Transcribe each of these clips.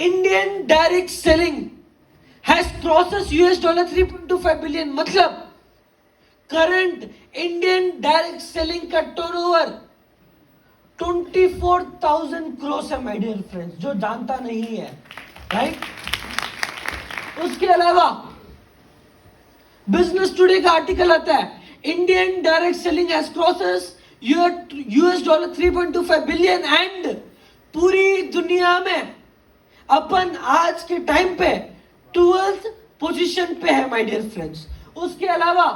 Indian direct selling has crosses $3.25 billion. मतलब current Indian direct selling का turnover 24,000 crore है my dear friends, जो जानता नहीं है, राइट. उसके अलावा बिजनेस टुडे का आर्टिकल आता है, Indian direct selling has crosses $3.25 billion and पूरी दुनिया में अपन आज के टाइम पे 12th पोजीशन पे है माय डियर फ्रेंड्स. उसके अलावा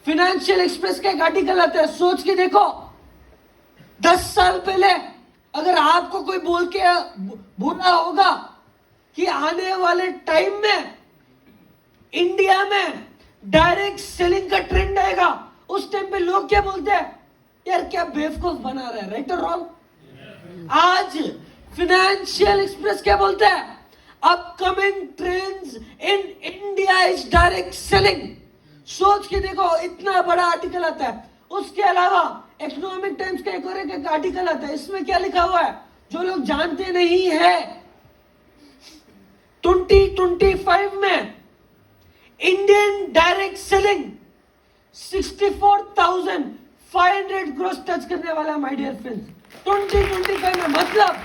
फाइनेंशियल एक्सप्रेस का एक आर्टिकल आता है, सोच के देखो 10 साल पहले अगर आपको कोई बोल के बोला होगा कि आने वाले टाइम में इंडिया में डायरेक्ट सेलिंग का ट्रेंड आएगा, उस टाइम पे लोग क्या बोलते हैं, यार क्या बेवकूफ बना रहे हैं, राइट और रॉन्ग. आज फाइनेंशियल एक्सप्रेस क्या बोलते हैं, upcoming trends in India is direct selling. सोच के देखो, इतना बड़ा आर्टिकल आता है. उसके अलावा इकोनॉमिक टाइम्स का एक और एक आर्टिकल आता है, इसमें क्या लिखा हुआ है जो लोग जानते नहीं है. 2025 में Indian direct selling 64,500 crore touch करने वाला है माय डियर फ्रेंड्स 2025 में. मतलब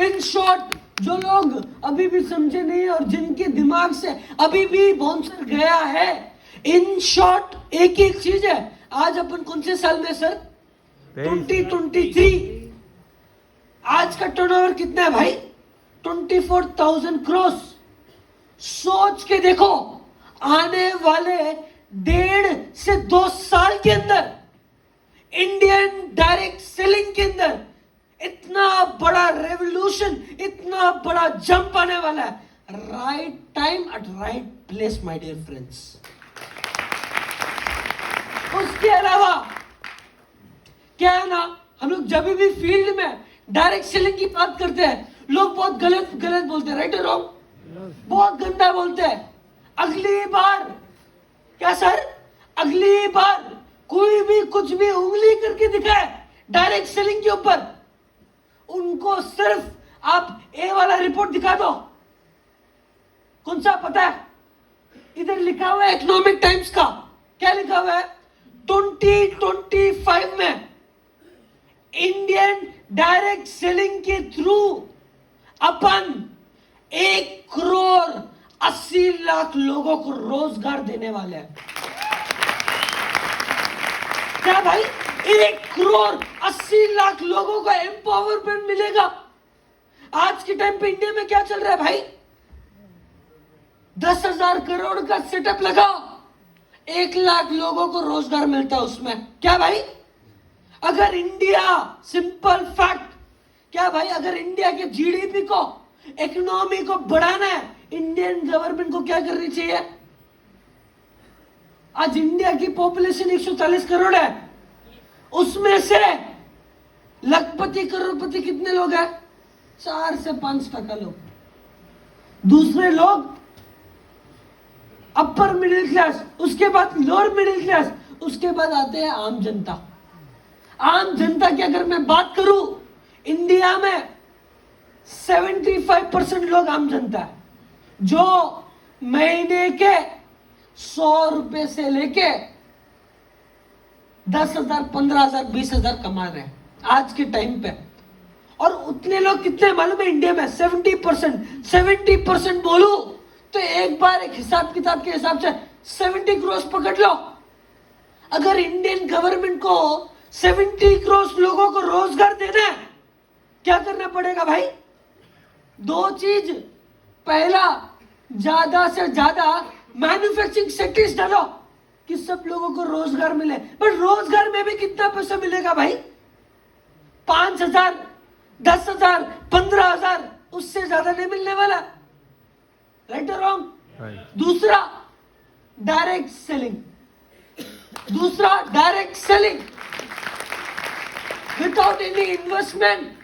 इन शॉर्ट, जो लोग अभी भी समझे नहीं और जिनके दिमाग से अभी भी बाउंसर गया है, इन शॉर्ट एक ही चीज है. आज अपन कौन से साल में सर, 2023. आज का टर्नओवर कितना है भाई, 24,000 करोड़. सोच के देखो, आने वाले 1.5 से 2 साल के अंदर इंडियन डायरेक्ट सेलिंग के अंदर इतना बड़ा रेवोल्यूशन, इतना बड़ा जंप आने वाला है. Right time at right place my dear friends. उसके अलावा क्या है ना, हम लोग जब भी फील्ड में डायरेक्ट सेलिंग की बात करते हैं, लोग बहुत गलत गलत बोलते हैं, राइट और रॉन्ग, बहुत गंदा बोलते हैं. अगली बार क्या सर, अगली बार कोई भी कुछ भी उंगली करके दिखाए डायरेक्ट सेलिंग के ऊपर, उनको सिर्फ आप ए वाला रिपोर्ट दिखा दो. कौन सा पता है, इधर लिखा हुआ है इकोनॉमिक टाइम्स का, क्या लिखा हुआ है, 2025 में इंडियन डायरेक्ट सेलिंग के थ्रू अपन 1,80,00,000 लोगों को रोजगार देने वाले हैं. क्या भाई, 1,80,00,000 लोगों को एम्पावरमेंट मिलेगा. आज के टाइम पे इंडिया में क्या चल रहा है भाई, 10,000 करोड़ का सेटअप लगाओ, 1,00,000 लोगों को रोजगार मिलता है उसमें. क्या भाई, अगर इंडिया, सिंपल फैक्ट, क्या भाई, अगर इंडिया के जीडीपी को, इकोनॉमी को बढ़ाना है, इंडियन गवर्नमेंट को क्या करनी चाहिए. आज इंडिया की पॉपुलेशन 140 करोड़ है, उसमें से लखपति करोड़पति कितने लोग हैं, 4 से 5% लोग. दूसरे लोग अपर मिडिल क्लास, उसके बाद लोअर मिडिल क्लास, उसके बाद आते हैं आम जनता. आम जनता की अगर मैं बात करूं, इंडिया में 75% लोग आम जनता है, जो महीने के 100 रुपए से लेके 10,000, 15,000, 20,000 कमा रहे हैं आज के टाइम पे. और उतने लोग कितने मालूम है इंडिया में, 70% बोलूं तो एक बार एक हिसाब किताब के हिसाब से 70 करोड़ पकड़ लो. अगर इंडियन गवर्नमेंट को 70 करोड़ लोगों को रोजगार देना है, क्या करना पड़ेगा भाई, 2 चीज. पहला, ज्यादा से ज्यादा मैन्युफैक्चरिंग सेक्टर्स डालो कि सब लोगों को रोजगार मिले. पर रोजगार में भी कितना पैसा मिलेगा भाई, 5,000, 10,000, 15,000, उससे ज्यादा नहीं मिलने वाला. राइट और रॉन्ग. दूसरा, direct selling. Without any investment.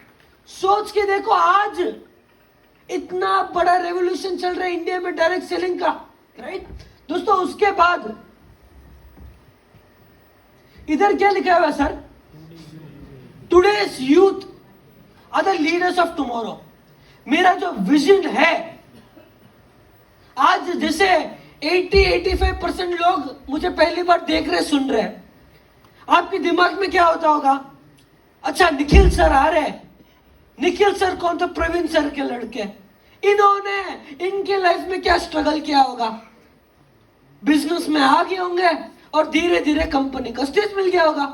सोच के देखो, आज इतना बड़ा रेवोल्यूशन चल रहा है इंडिया में डायरेक्ट सेलिंग का, राइट दोस्तों. उसके बाद इधर क्या लिखा हुआ है sir, today's youth are the leaders of tomorrow. मेरा जो विजन है, आज जैसे 80-85% लोग मुझे पहली बार देख रहे सुन रहे, आपके दिमाग में क्या होता होगा? अच्छा, निखिल सर आ रहे। निखिल सर कौन? तो प्रवीण सर के लड़के। इन्होंने इनके लाइफ में क्या स्ट्रगल किया होगा? बिजनेस में आ गए होंगे और धीरे धीरे कंपनी का स्टेज मिल गया होगा।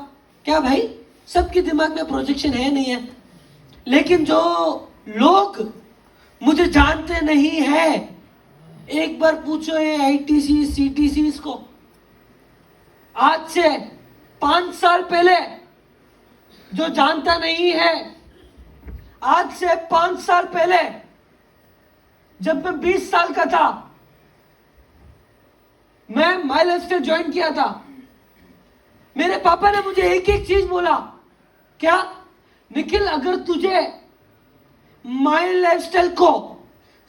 क्या भाई, सबके दिमाग में प्रोजेक्शन है नहीं है? लेकिन जो लोग मुझे जानते नहीं है, एक बार पूछो ये आईटीसी सीटीसी को, आज से 5 साल पहले जो जानता नहीं है, आज से 5 साल पहले जब मैं 20 साल का था, मैं माई लाइफस्टाइल ज्वाइन किया था। मेरे पापा ने मुझे एक एक चीज बोला, क्या निखिल, अगर तुझे माई लाइफस्टाइल को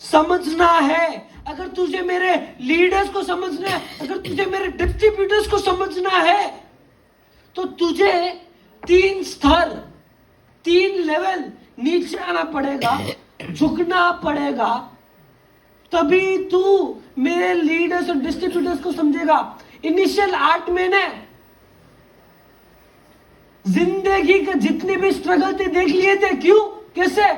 समझना है, अगर तुझे मेरे लीडर्स को समझना है, अगर तुझे मेरे डिस्ट्रीब्यूटर्स को समझना है, तो तुझे 3 स्तर, 3 लेवल नीचे आना पड़ेगा, झुकना पड़ेगा, तभी तू मेरे लीडर्स और डिस्ट्रीब्यूटर्स को समझेगा। इनिशियल 8 महीने जिंदगी के जितने भी स्ट्रगल थे देख लिए थे। क्यों? कैसे?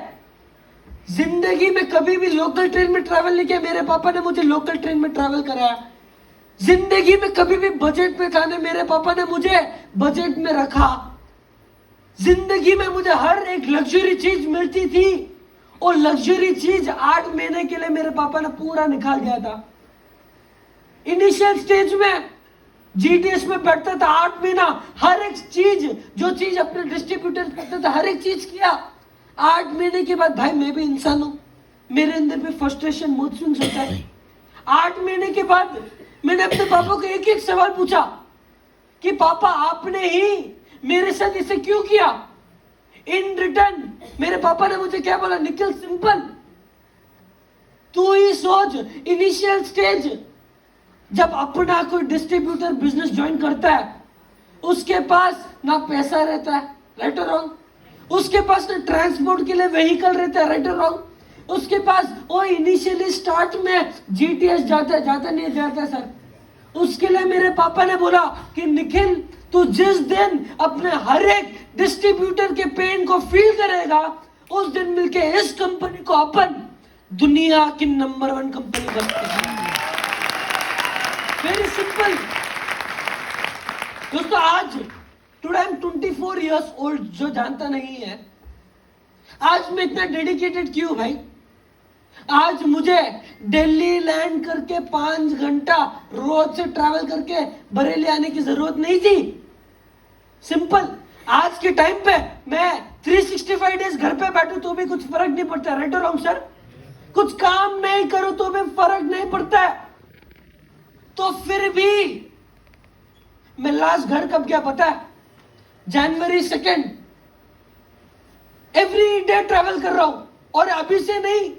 जिंदगी में कभी भी लोकल ट्रेन में ट्रैवल नहीं किया, मेरे पापा ने मुझे लोकल ट्रेन में ट्रैवल कराया। जिंदगी में कभी भी बजट में खाने, मेरे पापा ने मुझे बजट में रखा। जिंदगी में मुझे हर एक लग्जरी चीज मिलती थी, और लग्जरी चीज 8 महीने के लिए मेरे पापा ने पूरा निकाल दिया था। इनिशियल स्टेज में जीटीएस में बैठता था 8 महीना, हर एक चीज, जो चीज अपने डिस्ट्रीब्यूटर करता था, हर एक चीज किया। 8 महीने के बाद, भाई मैं भी इंसान हूं, मेरे अंदर भी फ्रस्ट्रेशन, मूड स्विंग्स होता है। 8 महीने के बाद मैंने अपने पापा को एक एक सवाल पूछा कि पापा, आपने ही मेरे साथ इसे क्यों किया? इन रिटर्न मेरे पापा ने मुझे क्या बोला? निखिल, सिंपल, तू ही सोच, इनिशियल स्टेज जब अपना कोई डिस्ट्रीब्यूटर बिजनेस ज्वाइन करता है, उसके पास ना पैसा रहता है, राइट और रॉन्ग? उसके पास ना ट्रांसपोर्ट के लिए व्हीकल रहता है, राइट और रॉन्ग? उसके पास वो इनिशियली स्टार्ट में जीटीएस जाता नहीं जाता सर। उसके लिए मेरे पापा ने बोला कि निखिल, तू जिस दिन अपने हर एक डिस्ट्रीब्यूटर के पेन को फील करेगा, उस दिन मिलके इस कंपनी को अपन दुनिया की नंबर 1 कंपनी बनाएंगे। वेरी सिंपल दोस्तों। आज today I am 24 years old, जो जानता नहीं है आज मैं इतना डेडिकेटेड क्यों भाई? आज मुझे दिल्ली लैंड करके 5 घंटा रोज से ट्रैवल करके बरेली आने की जरूरत नहीं थी। सिंपल, आज के टाइम पे मैं 365 डेज घर पे बैठूं तो भी कुछ फर्क नहीं पड़ता, राइट और रॉन्ग सर? कुछ काम नहीं करूं तो भी फर्क नहीं पड़ता है। तो फिर भी मैं लास्ट घर कब गया पता है? जनवरी 2 एवरी डे ट्रैवल कर रहा हूं, और अभी से नहीं,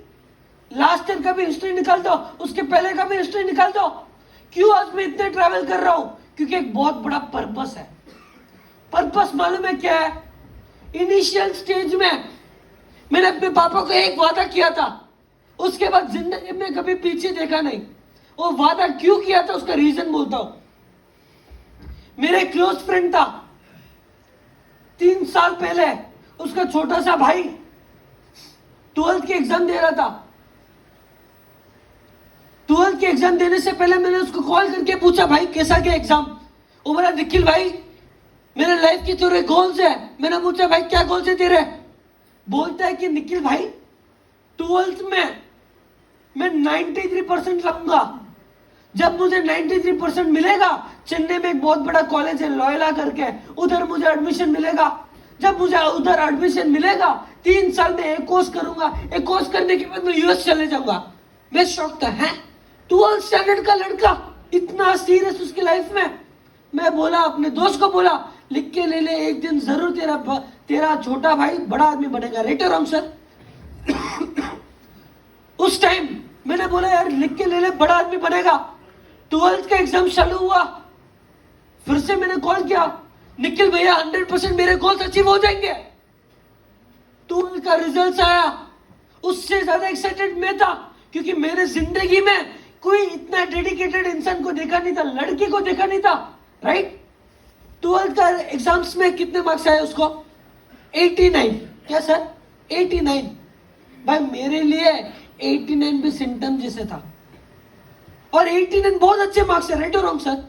लास्ट ईयर का भी हिस्ट्री निकाल दो, उसके पहले का भी हिस्ट्री निकाल दो। क्यों आज मैं इतने ट्रैवल कर रहा हूं? क्योंकि एक बहुत बड़ा पर्पस है। पर्पस मालूम है क्या है? इनिशियल स्टेज में मैंने अपने पापा को एक वादा किया था, उसके बाद जिंदगी में कभी पीछे देखा नहीं। वो वादा क्यों किया था उसका रीजन बोलता हूं। मेरे क्लोज फ्रेंड था, 3 साल पहले उसका छोटा सा भाई 12th के एग्जाम दे रहा था। 12th के एग्जाम देने से पहले मैंने उसको कॉल करके पूछा, भाई कैसा गया एग्जाम? वो बोला, निखिल भाई मेरे लाइफ की तेरे गोल्स है। मैंने पूछा, भाई क्या गोल्स है तेरे? बोलता है कि निखिल भाई 12th में मैं 93% लाऊंगा। जब मुझे 93% मिलेगा, चेन्नई में एक बहुत बड़ा कॉलेज है लॉयला करके, उधर मुझे एडमिशन मिलेगा। जब मुझे उधर एडमिशन मिलेगा, 3 साल में एक कोर्स करूंगा, एक कोर्स करने के बाद मैं यूएस चले जाऊंगा। मैं शॉक था, है 12th स्टैंडर्ड का लड़का इतना सीरियस उसकी लाइफ में। मैं बोला, अपने दोस्त को बोला, लिख के ले ले, एक दिन जरूर तेरा छोटा भाई बड़ा आदमी बनेगा, राइट और रॉन्ग सर? उस टाइम मैंने बोला, यार लिख के ले ले, बड़ा आदमी बनेगा। 12th का एग्जाम चालू हुआ, फिर से मैंने कॉल किया, निखिल भैया 100% मेरे गोल्स अचीव हो जाएंगे। 12th का रिजल्ट आया, उससे ज्यादा एक्साइटेड मैं था, क्योंकि मेरे जिंदगी में कोई इतना डेडिकेटेड इंसान को देखा नहीं था, लड़के को देखा नहीं था, राइट। 12th का एग्जाम्स में कितने मार्क्स आए उसको? 89। क्या सर? 89। भाई मेरे लिए 89 भी सिम्टम जैसे था, और 89 बहुत अच्छे मार्क्स है, राइट और रॉन्ग सर?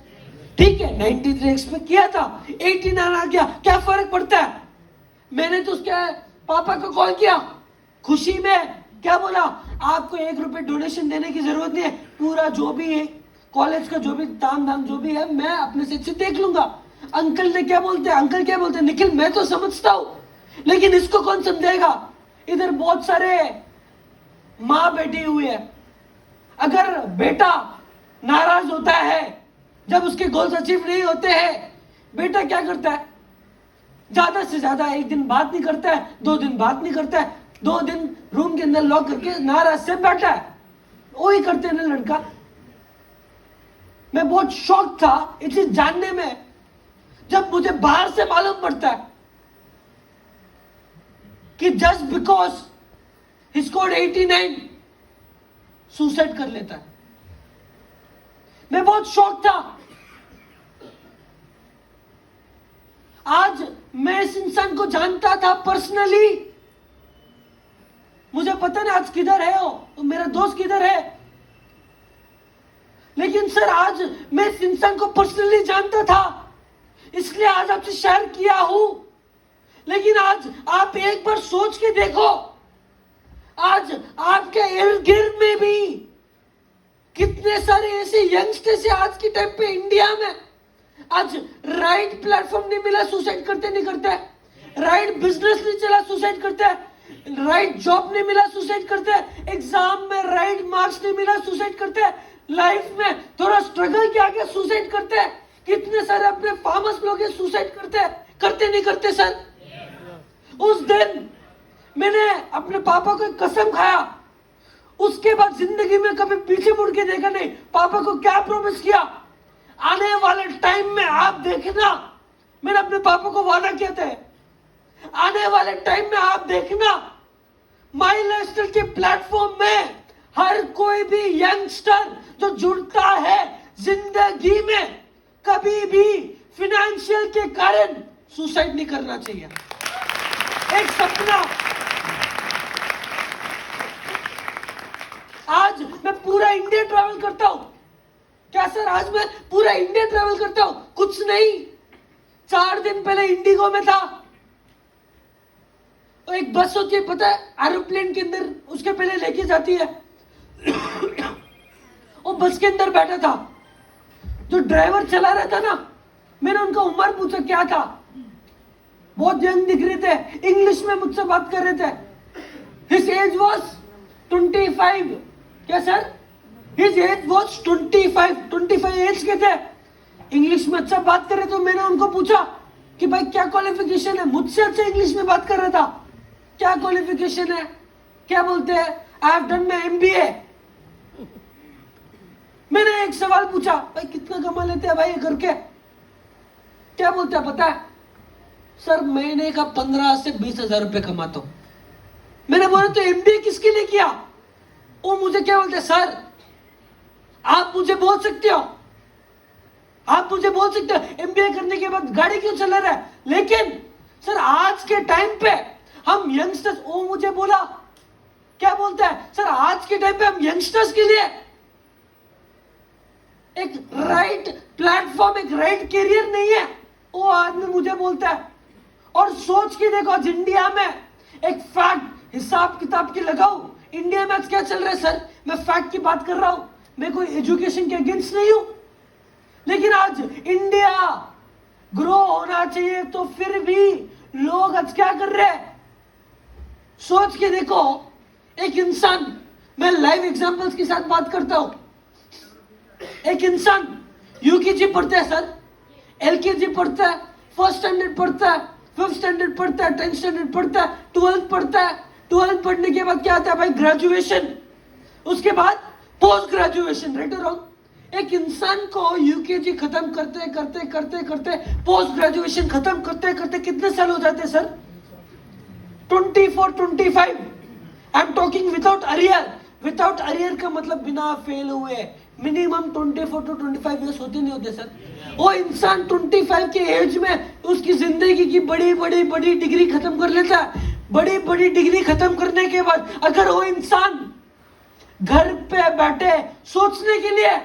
ठीक है, 93 एक्सपेक्ट किया था, 89 आ गया, क्या फर्क पड़ता है? मैंने तो उसके पापा को कॉल किया खुशी में, क्या बोला, आपको 1 रुपए डोनेशन देने की जरूरत नहीं है, पूरा जो भी है कॉलेज का जो भी ताम धाम जो भी है मैं अपने से देख लूंगा। अंकल ने क्या बोलते हैं, अंकल क्या बोलते हैं, निखिल मैं तो समझता हूं, लेकिन इसको कौन समझाएगा? इधर बहुत सारे माँ बैठी हुई है। अगर बेटा नाराज होता है जब उसके गोल्स अचीव नहीं होते हैं, बेटा क्या करता है? ज्यादा से ज्यादा 1 दिन बात नहीं करता है, 2 दिन बात नहीं करता है, 2 दिन रूम के अंदर लॉक करके नाराज से बैठा है। वही करते हैं ना लड़का। मैं बहुत शॉक था इसे जानने में, जब मुझे बाहर से मालूम पड़ता है कि just because he scored 89 suicide कर लेता है। मैं बहुत शॉक था। आज मैं इस इंसान को जानता था पर्सनली, मुझे पता नहीं आज किधर है वो, तो मेरा दोस्त किधर है, लेकिन सर आज मैं इस इंसान को पर्सनली जानता था, इसलिए आज आपसे शेयर किया हूं। लेकिन आज आप एक बार सोच के देखो, आज आपके इर्द गिर्द में भी कितने सारे ऐसे यंगस्टर्स है आज के टाइम पे इंडिया में, आज राइट प्लेटफॉर्म नहीं मिला सुसाइड करते नहीं करते, राइट बिजनेस नहीं चला सुसाइड करते, राइट जॉब नहीं मिला सुसाइड करते, एग्जाम में राइट मार्क्स नहीं मिला सुसाइड करते, लाइफ में थोड़ा स्ट्रगल किया गया सुसाइड करते। कितने सारे अपने फार्मर्स लोग सुसाइड करते नहीं करते सर? उस दिन मैंने अपने पापा को कसम खाया, उसके बाद जिंदगी में कभी पीछे मुड़ के देखा नहीं। पापा को क्या प्रॉमिस किया, आने वाले टाइम में आप देखना, मैंने अपने पापा को वादा किया था, आने वाले टाइम में आप देखना माई लाइफस्टाइल के प्लेटफॉर्म में हर कोई भी यंगस्टर जो जुड़ता है जिंदगी में कभी भी फिनेंशियल के कारण सुसाइड नहीं करना चाहिए। एक सपना। आज मैं पूरा इंडिया ट्रैवल करता हूं। क्या सर? आज मैं पूरा इंडिया ट्रैवल करता हूं, कुछ नहीं। 4 दिन पहले इंडिगो में था, तो एक बस होती है पता है, एरोप्लेन के अंदर उसके पहले लेके जाती है। वो बस के अंदर बैठा था, जो ड्राइवर चला रहा था ना, मैंने उनका उम्र पूछा क्या था, बहुत यंग दिख रहे थे, इंग्लिश में मुझसे बात कर रहे थे। His age was 25। क्या सर? हिज एज वॉज 25 एज के थे, इंग्लिश में अच्छा बात कर रहे। तो मैंने उनको पूछा कि भाई क्या क्वालिफिकेशन है, मुझसे अच्छा इंग्लिश में बात कर रहा था, क्या क्वालिफिकेशन है? क्या बोलते हैं, I have done my MBA। मैंने एक सवाल पूछा, भाई कितना कमा लेते हैं भाई करके? क्या बोलते हैं पता है? सर महीने का 15 से 20 हजार रुपए कमाता हूं। मैंने बोला तो MBA किसके लिए किया? वो मुझे क्या बोलते, सर आप मुझे बोल सकते हो, आप मुझे बोल सकते हो MBA करने के बाद गाड़ी क्यों चला रहा है, लेकिन सर आज के टाइम पे हम यंगस्टर्स, वो मुझे बोला क्या बोलता है, सर आज के टाइम पे हम यंगस्टर्स के लिए एक राइट प्लेटफॉर्म, एक राइट करियर नहीं है, वो आदमी मुझे बोलता है। और सोच के देखो आज इंडिया में एक फैक्ट हिसाब किताब की लगाओ, इंडिया में आज क्या चल रहा है सर, मैं फैक्ट की बात कर रहा हूं, मैं कोई एजुकेशन के अगेंस्ट नहीं हूं, लेकिन आज इंडिया ग्रो होना चाहिए, तो फिर भी लोग आज क्या कर रहे हैं? सोच के देखो, एक इंसान, मैं लाइव एग्जांपल्स के साथ बात करता हूं, एक इंसान UKG पढ़ता है सर, LKG पढ़ता है, 1st स्टैंडर्ड पढ़ता है, 5th स्टैंडर्ड पढ़ता है, 10th स्टैंडर्ड पढ़ता है, 12th पढ़ता है, 12th पढ़ने के बाद क्या आता है भाई, ग्रेजुएशन, उसके बाद पोस्ट ग्रेजुएशन, राइट और रॉन्ग? एक इंसान को UKG खत्म करते करते करते करते पोस्ट ग्रेजुएशन खत्म करते करते कितने साल हो जाते हैं sir? 24-25। I am talking without arrear. Without arrear का मतलब बिना फेल हुए। मिनिमम 24 to 25 ईयर्स होते नहीं होते सर। वो इंसान 25 के एज में उसकी जिंदगी की बड़ी बड़ी बड़ी डिग्री खत्म कर लेता है। बड़ी बड़ी डिग्री खत्म करने के बाद अगर वो इंसान घर पे बैठे सोचने के लिए,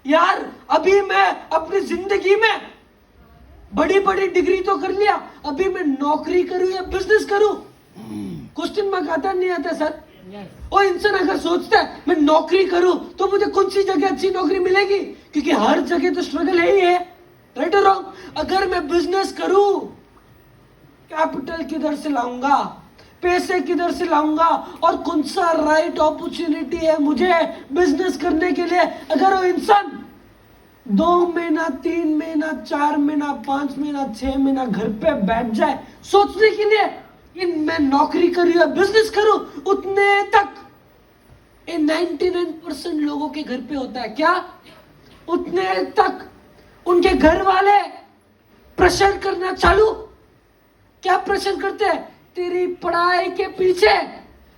यार अभी मैं अपनी जिंदगी में बड़ी बड़ी डिग्री तो कर लिया, अभी मैं नौकरी करूं या बिजनेस करूं, क्वेश्चन मार्क आता नहीं आता सर। वो इंसान अगर सोचता है मैं नौकरी करूं तो मुझे कौन सी जगह अच्छी नौकरी मिलेगी, क्योंकि हर जगह तो स्ट्रगल है ही है, राइट और रॉन्ग। अगर मैं बिजनेस करूं, कैपिटल किधर से लाऊंगा, पैसे किधर से लाऊंगा, और कौन सा राइट अपॉर्चुनिटी है मुझे बिजनेस करने के लिए। अगर वो इंसान 2 महीना 3 महीना 4 महीना 5 महीना 6 महीना घर पे बैठ जाए सोचने के लिए कि मैं नौकरी करूं या बिजनेस करूं, उतने तक ये 99% लोगों के घर पे होता है। क्या? उतने तक उनके घर वाले प्रेशर करना चालू। क्या प्रेशर करते हैं? तेरी पढ़ाई के पीछे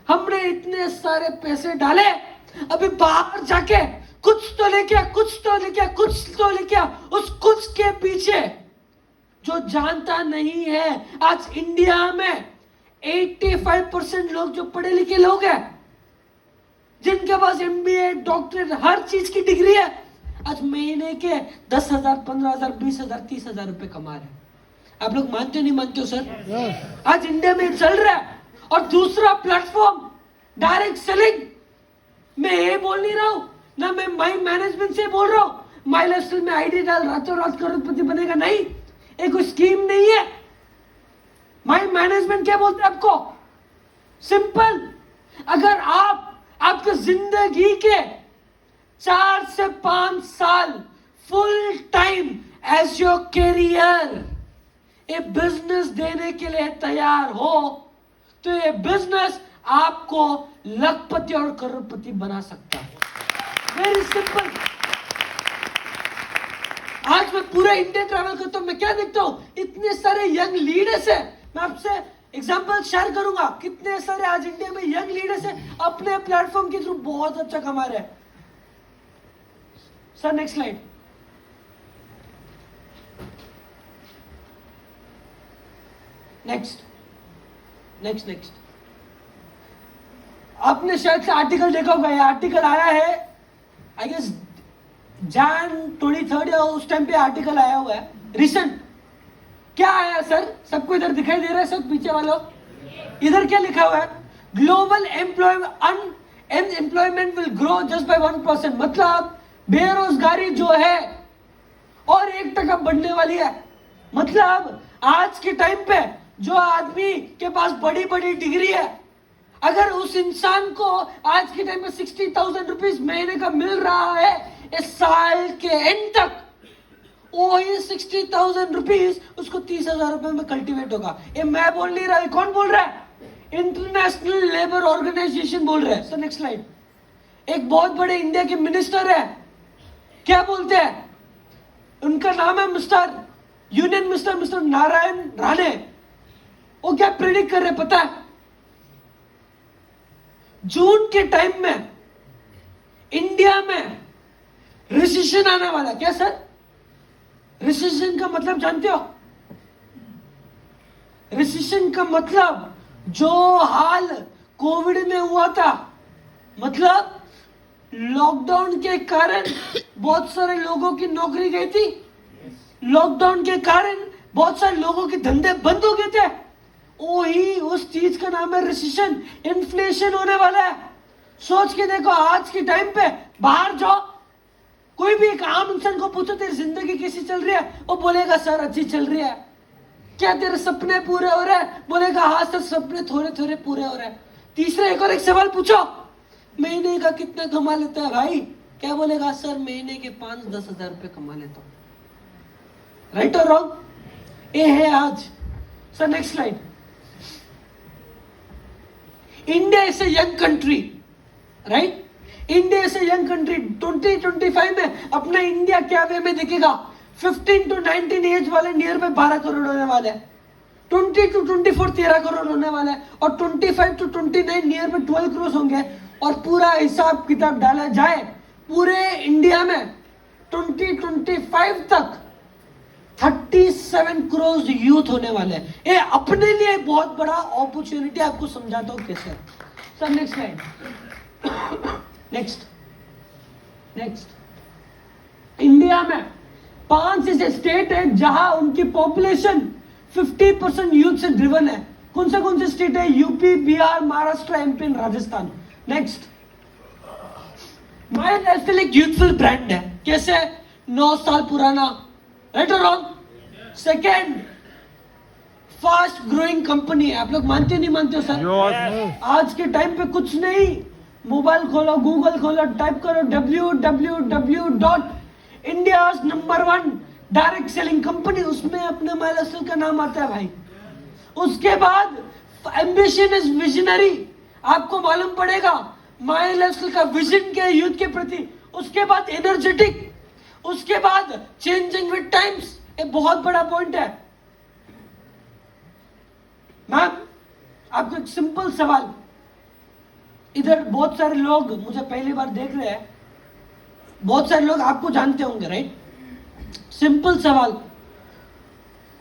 हमने इतने सारे पैसे डाले, अभी बाहर जाके कुछ तो लेके आ, कुछ तो लेके आ, कुछ तो लेके आ। उस कुछ के पीछे जो जानता नहीं है, आज इंडिया में 85% लोग जो पढ़े लिखे लोग हैं, जिनके पास MBA डॉक्टरेट हर चीज की डिग्री है, आज महीने के 10,000 15,000 20,000 30,000 रुपए कमा रहे हैं। आप लोग मानते हो नहीं मानते हो सर? आज इंडिया में चल रहा है। और दूसरा प्लेटफॉर्म डायरेक्ट सेलिंग। मैं ये बोल नहीं रहा हूं ना, मैं माई मैनेजमेंट से बोल रहा हूं माई लाइफस्टाइल में आईडी डाल रातों रात करोड़पति बनेगा, नहीं, ये कोई स्कीम नहीं है। माई मैनेजमेंट क्या बोलते हैं आपको? सिंपल, अगर आप आपकी जिंदगी के 4 से 5 साल full time as your career ये बिजनेस देने के लिए तैयार हो, तो ये बिजनेस आपको लखपति और करोड़पति बना सकता है। Very simple. आज मैं पूरा इंडिया ट्रैवल करता हूं, मैं क्या देखता हूं, इतने सारे यंग लीडर्स है। मैं आपसे एग्जांपल शेयर करूंगा, कितने सारे आज इंडिया में यंग लीडर्स है, अपने प्लेटफॉर्म के थ्रू बहुत अच्छा कमा रहे हैं। Sir next slide. नेक्स्ट आपने शायद से आर्टिकल देखा होगा। ये आर्टिकल आया है आई गेस Jan 23 या उस टाइम पे आर्टिकल आया हुआ है रिसेंट। क्या आया सर? सबको इधर दिखाई दे रहा है? सब पीछे वालों इधर क्या लिखा हुआ है? Global unemployment will grow just by 1%। मतलब बेरोजगारी जो है और 1% बढ़ने वाली है। मतलब आज के टाइम पे जो आदमी के पास बड़ी बड़ी डिग्री है, अगर उस इंसान को आज के टाइम में 60,000 रुपीज महीने का मिल रहा है, इस साल के एंड तक वही 60,000 रुपीज उसको 30,000 रुपए में कल्टीवेट होगा। ये मैं बोल नहीं रहा, कौन बोल रहा है? इंटरनेशनल लेबर ऑर्गेनाइजेशन बोल रहे हैं। Sir next slide. एक बहुत बड़े इंडिया के मिनिस्टर है, क्या बोलते हैं? उनका नाम है मिस्टर नारायण राणे। वो क्या प्रेडिक्ट कर रहे पता है? जून के टाइम में इंडिया में रिसेशन आने वाला। क्या सर? रिसेशन का मतलब जानते हो? रिसेशन का मतलब जो हाल कोविड में हुआ था, मतलब लॉकडाउन के कारण बहुत सारे लोगों की नौकरी गई थी, लॉकडाउन के कारण बहुत सारे लोगों के धंधे बंद हो गए थे। वही उस चीज का नाम है रिसेशन। इन्फ्लेशन होने वाला है। सोच के देखो, आज के टाइम पे बाहर जाओ, कोई भी एक आम इंसान को पूछो तेरी जिंदगी कैसी चल रही है, वो बोलेगा सर अच्छी चल रही है। क्या तेरे सपने पूरे हो रहे हैं? बोलेगा हाँ सर सपने थोड़े थोड़े पूरे हो रहे हैं। तीसरा एक सवाल पूछो, महीने का कितना कमा लेता है भाई? क्या बोलेगा? सर महीने के 5-10 हजार रुपए कमा लेता हूं। राइट और रॉन्ग? ये है आज। Sir next slide. India is a young country, right? India is a young country. 2025 में अपना इंडिया क्या वे में दिखेगा? 15 to 19 एज वाले नियर बाय 12 करोड़ होने वाले हैं। 20 to 24 13 करोड़ होने वाला है, और 25 to 29 नियर में 12 करोड़ होंगे, और पूरा हिसाब किताब डाला जाए पूरे इंडिया में 2025 तक 37 करोड़ यूथ होने वाले हैं। ये अपने लिए बहुत बड़ा अपॉर्चुनिटी, आपको समझाता हूं कैसे। Sir next slide, next. India में 5 ऐसे स्टेट है जहां उनकी पॉपुलेशन 50% यूथ से ड्रिवन है। कौन से स्टेट है? UP, Bihar, Maharashtra, MP, Rajasthan. Next, my lifestyle एक यूथफुल ब्रांड है। कैसे? 9 साल पुराना, राइट और wrong? Second, fast growing company है। आप लोग मानते नहीं मानते हो सर? आज के टाइम पे कुछ नहीं, मोबाइल खोलो, गूगल खोलो, टाइप करो www.india's #1 डायरेक्ट सेलिंग कंपनी, उसमें अपने माई लाइफस्टाइल का नाम आता है भाई। उसके बाद एम्बिशन इज विजनरी, आपको मालूम पड़ेगा माई लाइफस्टाइल का विजन क्या है यूथ के प्रति। उसके बाद एनर्जेटिक, उसके बाद चेंजिंग विद टाइम्स, एक बहुत बड़ा पॉइंट है। मैम आपको एक सिंपल सवाल, इधर बहुत सारे लोग मुझे पहली बार देख रहे हैं, बहुत सारे लोग आपको जानते होंगे, राइट? सिंपल सवाल,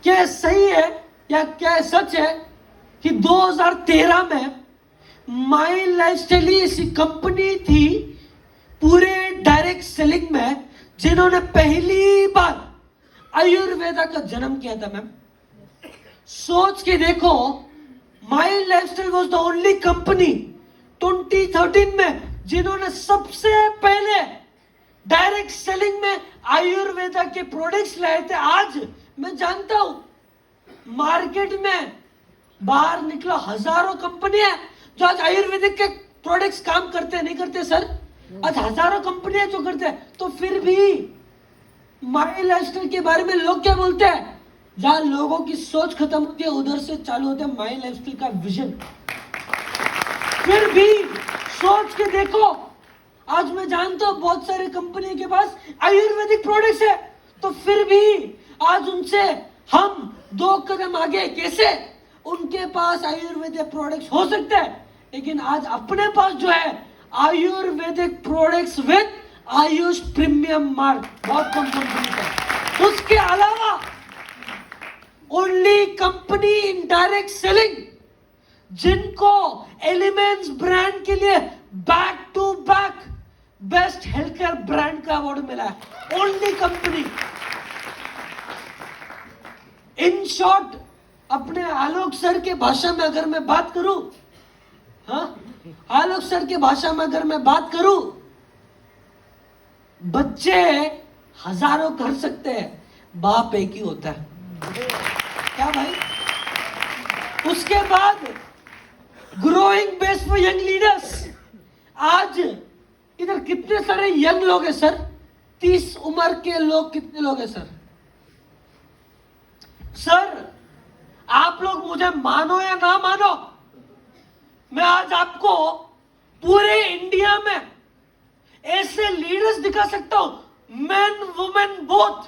क्या सही है या क्या सच है कि 2013 में माई लाइफस्टाइल ऐसी कंपनी थी पूरे डायरेक्ट सेलिंग में जिन्होंने पहली बार आयुर्वेदा का जन्म किया था? मैम सोच के देखो, my lifestyle was the only company 2013 में जिन्होंने सबसे पहले डायरेक्ट सेलिंग में आयुर्वेदा के प्रोडक्ट्स लाए थे। आज मैं जानता हूं मार्केट में बाहर निकला हजारों कंपनियां जो आज आयुर्वेदिक के प्रोडक्ट्स काम करते हैं, नहीं करते सर? आज हजारों कंपनियां जो करते हैं, तो फिर भी माई लाइफस्टाइल के बारे में लोग क्या बोलते हैं? जहां लोगों की सोच खत्म होती है उधर से चालू होता है माई लाइफस्टाइल का विजन। फिर भी सोच के देखो, आज मैं जानता हूं बहुत सारे कंपनी के पास आयुर्वेदिक प्रोडक्ट्स है, तो फिर भी आज उनसे हम 2 कदम आगे। कैसे? उनके पास आयुर्वेदिक प्रोडक्ट्स हो सकते हैं, लेकिन आज अपने पास जो है Ayurvedic products with AYUSH premium mark, बहुत कम कंपनी का। उसके अलावा only company in direct selling जिनको एलिमेंट्स ब्रांड के लिए back to back best health care brand का अवार्ड मिला है, ओनली कंपनी। इन शॉर्ट, अपने आलोक सर के भाषा में अगर मैं बात करूं, हाँ, आलोक सर के भाषा में अगर मैं बात करूं, बच्चे हजारों कर सकते हैं, बाप एक ही होता है। क्या भाई? उसके बाद growing base for young leaders. आज इधर कितने सारे यंग लोग हैं सर? 30 उम्र के लोग कितने लोग हैं सर? सर आप लोग मुझे मानो या ना मानो, मैं आज आपको पूरे इंडिया में ऐसे लीडर्स दिखा सकता हूं, मेन वुमेन बोथ,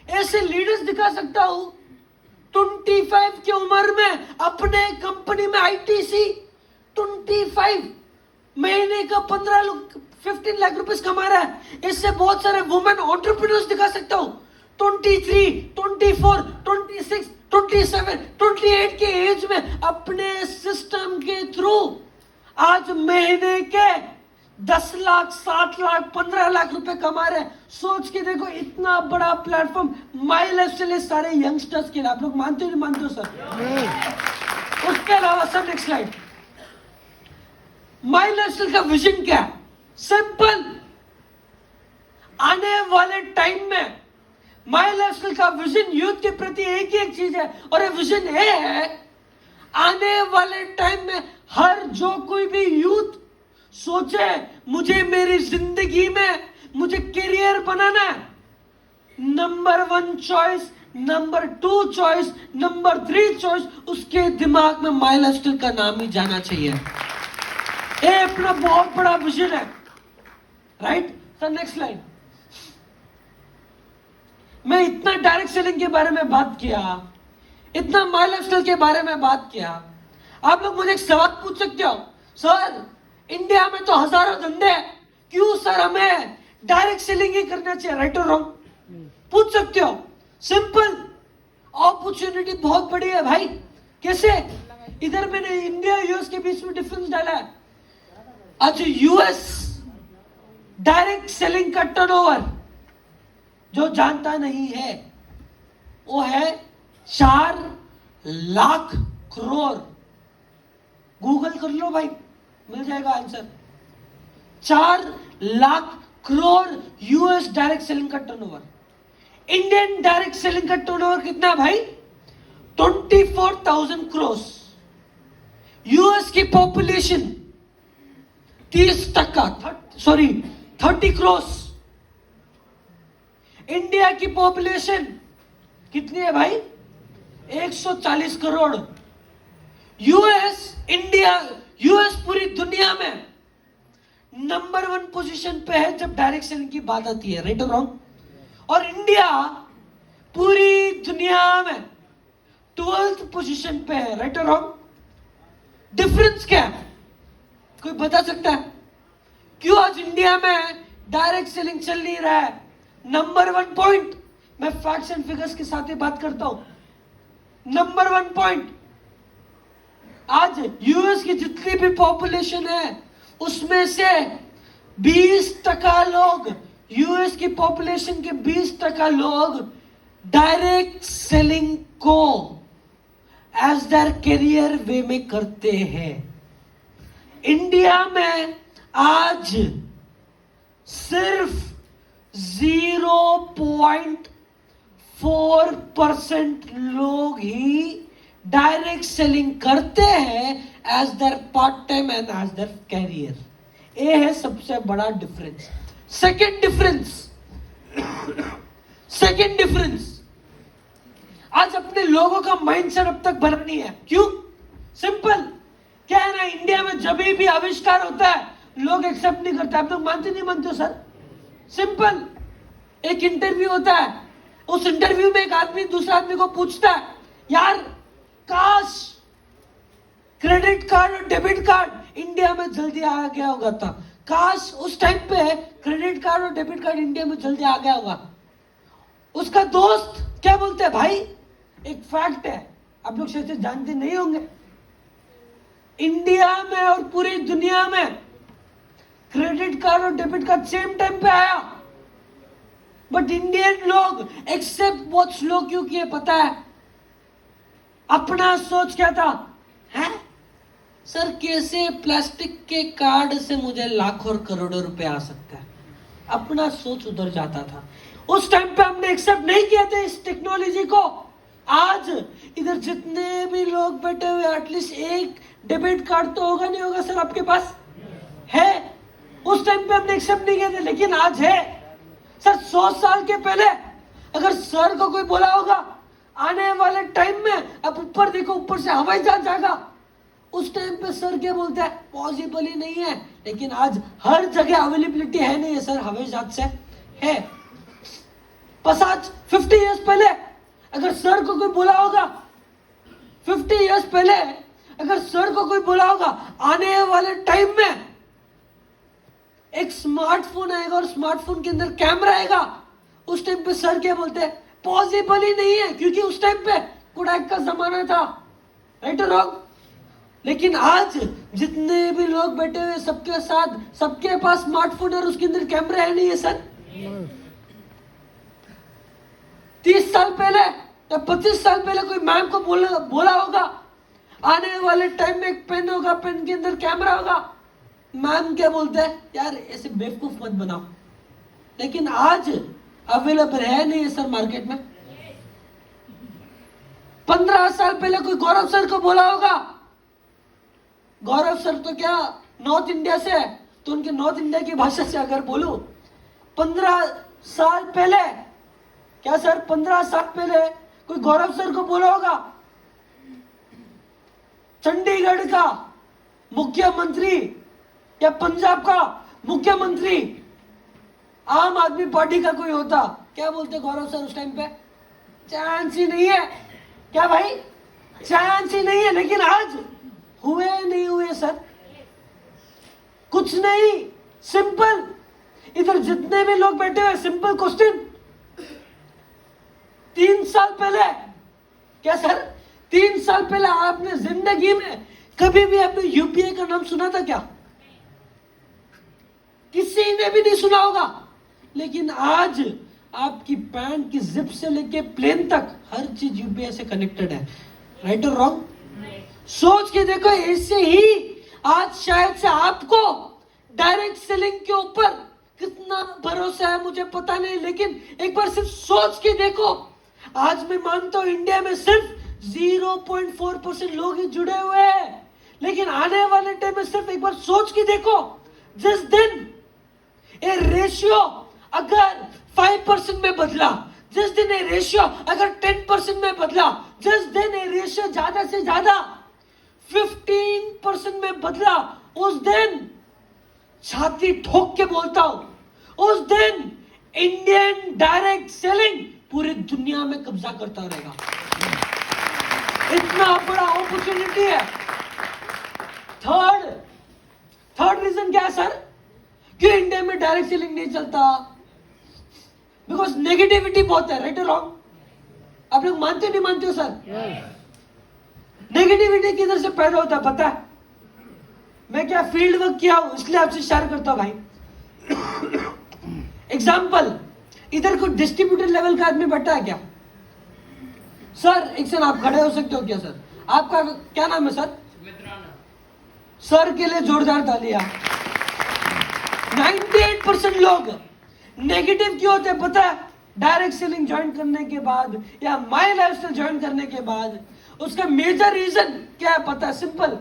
ऐसे लीडर्स दिखा सकता हूं 25 की उम्र में अपने कंपनी में आईटीसी 25 महीने का 15 लाख रुपए कमा रहा है। इससे बहुत सारे वुमेन एंटरप्रेन्योर्स दिखा सकता हूं 23, 24, 26, 27, 28 के एज में अपने सिस्टम के थ्रू आज महीने के 10 लाख, 7 लाख, 15 लाख रुपए कमा रहे हैं। सोच के देखो, इतना बड़ा प्लेटफॉर्म माई लाइफस्टाइल सारे यंगस्टर्स के लिए। आप लोग मानते हो नहीं मानते हो सर? उसके अलावा सर नेक्स्ट स्लाइड, माई लाइफस्टाइल का विजन क्या है? सिंपल, आने वाले टाइम में माई लाइफस्टाइल का विजन यूथ के प्रति एक ही एक चीज है, और ये विजन है आने वाले टाइम में हर जो कोई भी यूथ सोचे मुझे मेरी जिंदगी में मुझे करियर बनाना है, number 1 choice, number 2 choice, number 3 choice उसके दिमाग में माई लाइफस्टाइल का नाम ही जाना चाहिए। ये अपना बहुत बड़ा विजन है, राइट सर? Next slide. मैं इतना डायरेक्ट सेलिंग के बारे में बात किया, इतना माई लाइफस्टाइल के बारे में बात किया। आप लोग मुझे एक सवाल पूछ सकते हो, सर इंडिया में तो हजारों धंधे हैं, क्यों सर हमें डायरेक्ट सेलिंग ही करना चाहिए, राइट और रॉन्ग? पूछ सकते हो। सिंपल, अपॉर्चुनिटी बहुत बड़ी है भाई। कैसे? इधर मैंने इंडिया यूएस के बीच में डिफरेंस डाला है। आज यूएस डायरेक्ट सेलिंग का टर्नओवर जो जानता नहीं है वो है 4 लाख करोड़। गूगल कर लो भाई, मिल जाएगा answer. 4 lakh crore US direct selling का टर्नओवर। इंडियन डायरेक्ट सेलिंग का टर्नओवर कितना है भाई? 24,000 करोड़। यूएस की पॉपुलेशन 30 करोड़। इंडिया की पॉपुलेशन कितनी है भाई? 140 करोड़। यूएस पूरी दुनिया में नंबर 1 पोजीशन पे है जब डायरेक्ट सेलिंग की बात आती है, राइट और रॉन्ग? और इंडिया पूरी दुनिया में 12th पोजीशन पे है, राइट और रॉन्ग? डिफरेंस क्या है? कोई बता सकता है क्यों आज इंडिया में डायरेक्ट सेलिंग चल नहीं रहा है? नंबर 1 पॉइंट, मैं फैक्ट्स एंड फिगर्स के साथ ही बात करता हूं। नंबर 1 पॉइंट, आज यूएस की जितनी भी पॉपुलेशन है उसमें से 20% लोग, यूएस की पॉपुलेशन के 20% लोग डायरेक्ट सेलिंग को एज देयर करियर वे में करते हैं। इंडिया में आज सिर्फ 0.4% लोग ही डायरेक्ट सेलिंग करते हैं as their part time and as their career. ये है सबसे बड़ा डिफरेंस। सेकेंड डिफरेंस, आज अपने लोगों का माइंडसेट अब तक बननी है। क्यों? सिंपल, क्या है ना, इंडिया में जब भी आविष्कार होता है लोग एक्सेप्ट नहीं करते। आप लोग मानते नहीं मानते हो सर? सिंपल, एक इंटरव्यू होता है, उस इंटरव्यू में एक आदमी दूसरे आदमी को पूछता है, यार काश क्रेडिट कार्ड और डेबिट कार्ड इंडिया में जल्दी आ गया होगा था। काश उस टाइम पे क्रेडिट कार्ड और डेबिट कार्ड इंडिया में जल्दी आ गया होगा। उसका दोस्त क्या बोलते हैं? भाई एक फैक्ट है, आप लोग शायद जानते नहीं होंगे, इंडिया में और पूरी दुनिया में क्रेडिट कार्ड और डेबिट कार्ड सेम टाइम पे आया, बट इंडियन लोग एक्सेप्ट बहुत स्लो क्यों किए पता है? अपना सोच क्या था, है सर कैसे प्लास्टिक के कार्ड से मुझे लाखों और करोड़ों रुपए आ सकता है। अपना सोच उधर जाता था। उस टाइम पे हमने एक्सेप्ट नहीं किया था इस टेक्नोलॉजी को। आज इधर जितने भी लोग बैठे हुए, एटलीस्ट एक डेबिट कार्ड तो होगा नहीं होगा सर आपके पास? है। उस टाइम पे हमने एक्सेप्ट नहीं किया था, लेकिन आज है। सर 100 साल के पहले अगर सर को कोई बोला होगा आने वाले टाइम में अब ऊपर देखो, ऊपर से हवाई जहाज जाएगा, उस टाइम पे सर क्या बोलते हैं? पॉसिबल ही नहीं है। लेकिन आज हर जगह अवेलेबिलिटी है नहीं है सर, हवाई जहाज से है। बस आज 50 इयर्स पहले अगर सर को कोई बोला होगा, 50 इयर्स पहले अगर सर को कोई बोला होगा आने वाले टाइम में एक स्मार्टफोन आएगा और स्मार्टफोन के अंदर कैमरा आएगा, उस टाइम पे सर क्या बोलते हैं? पॉसिबल ही नहीं है, क्योंकि उस टाइम पे कोडैक का जमाना था, राइट और रॉन्ग? लेकिन आज जितने भी लोग बैठे हुए सबके साथ, सबके पास स्मार्टफोन और उसके अंदर कैमरा है नहीं है सर? 30 साल पहले या 25 साल पहले कोई मैम को बोला होगा आने वाले टाइम में एक पेन होगा, पेन के अंदर कैमरा होगा, मैम क्या बोलते हैं? यार ऐसे बेवकूफ मत बनाओ। लेकिन आज अवेलेबल है नहीं है सर मार्केट में। 15 साल पहले कोई गौरव सर को बोला होगा, गौरव सर तो क्या नॉर्थ इंडिया से है, तो उनके नॉर्थ इंडिया की भाषा से अगर बोलूं, 15 साल पहले, क्या सर 15 साल पहले कोई गौरव सर को बोला होगा चंडीगढ़ का मुख्यमंत्री या पंजाब का मुख्यमंत्री आम आदमी पार्टी का कोई होता, क्या बोलते गौरव सर उस टाइम पे? चांस ही नहीं है। क्या भाई, चांस ही नहीं है। लेकिन आज हुए नहीं हुए सर, कुछ नहीं, सिंपल। इधर जितने भी लोग बैठे हुए, सिंपल क्वेश्चन। 3 साल पहले, क्या सर, 3 साल पहले आपने जिंदगी में कभी भी आपने यूपीए का नाम सुना था क्या? किसी ने भी नहीं सुना होगा। लेकिन आज आपकी पैंट की जिप से लेके प्लेन तक हर चीज यूपीए से कनेक्टेड है। राइट और रॉन्ग? सोच के देखो, ऐसे ही आज शायद से आपको डायरेक्ट सेलिंग के ऊपर कितना भरोसा है मुझे पता नहीं, लेकिन एक बार सिर्फ सोच के देखो। आज मैं मानता हूं इंडिया में सिर्फ 0.4% लोग ही जुड़े हुए हैं, लेकिन आने वाले टाइम में सिर्फ एक बार सोच के देखो, जिस दिन ये रेशियो अगर 5% में बदला, जिस दिन ये रेशियो अगर 10% में बदला, जिस दिन ये रेशियो ज्यादा से ज्यादा 15% में बदला, उस दिन छाती ठोक के बोलता हूं, उस दिन इंडियन डायरेक्ट सेलिंग पूरी दुनिया में कब्जा करता रहेगा। इतना बड़ा अपॉर्चुनिटी है। थर्ड रीजन क्या है सर, क्यों इंडिया में डायरेक्ट सेलिंग नहीं चलता? बिकॉज नेगेटिविटी बहुत है। राइट और रॉन्ग? आप लोग मानते हो नहीं मानते हो सर? नेगेटिविटी किधर से पैदा होता है पता है? मैं क्या फील्ड वर्क किया हूं, इसलिए आपसे शेयर करता हूं भाई। एग्जाम्पल, इधर कोई डिस्ट्रीब्यूटर लेवल का आदमी बैठा है क्या? सर एक सेकंड, आप खड़े हो सकते हो क्या सर? आपका क्या नाम है सर? सर के लिए जोरदार तालियां। 98% लोग नेगेटिव क्यों होते हैं पता है? डायरेक्ट सेलिंग ज्वाइन करने के बाद या माई लाइफस्टाइल ज्वाइन करने के बाद उसका मेजर रीजन क्या है पता है? सिंपल।